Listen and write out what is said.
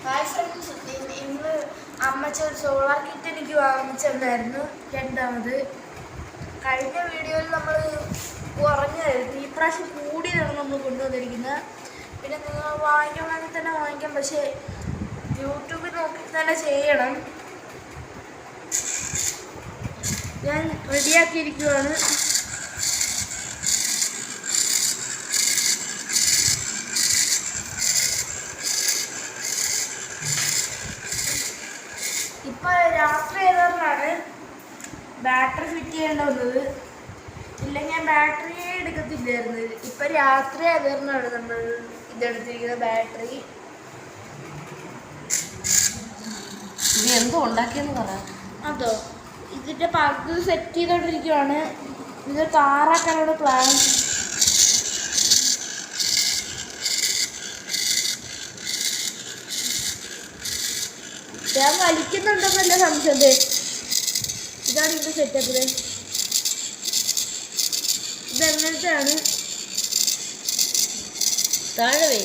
Hi friends, ഇന്ന് അമ്മച്ച ഒരു solar kit എനിക്ക് വാങ്ങിച്ചിട്ടുണ്ടായിരുന്നു. രണ്ടാമത് കഴിഞ്ഞ വീഡിയോയിൽ നമ്മൾ കുറഞ്ഞായിരുന്നു, ഈ പ്രാവശ്യം കൂടിയതാണ് നമ്മൾ കൊണ്ടുവന്നിരിക്കുന്നത്. പിന്നെ നിങ്ങൾ വാങ്ങിക്കണമെങ്കിൽ തന്നെ വാങ്ങിക്കാം, പക്ഷേ യൂട്യൂബിൽ നോക്കി തന്നെ ചെയ്യണം. ഞാൻ റെഡിയാക്കിയിരിക്കുകയാണ്. ഇപ്പോൾ രാത്രി ആയതുകൊണ്ടാണ് ബാറ്ററി ഫിറ്റ് ചെയ്യേണ്ടി വന്നത്. ഇല്ലെങ്കിൽ ഞാൻ ബാറ്ററിയെ എടുക്കത്തില്ലായിരുന്നു. ഇപ്പം രാത്രി ആയതുകൊണ്ടാണ് നമ്മൾ ഇതെടുത്തിരിക്കുന്നത്. ബാറ്ററി എന്തോ ഉണ്ടാക്കിയെന്ന് പറയാം. അതോ, ഇതിൻ്റെ പഗ് സെറ്റ് ചെയ്തോണ്ടിരിക്കുകയാണ്. ഇത് കാറാക്കാനുള്ള പ്ലാൻ. ഞാൻ വലിക്കുന്നുണ്ടെന്നല്ല സംശയം. ഇതാണ് ഇതിൻ്റെ സെറ്റപ്പ്. ഇതെങ്ങനത്തെയാണ്? താഴെ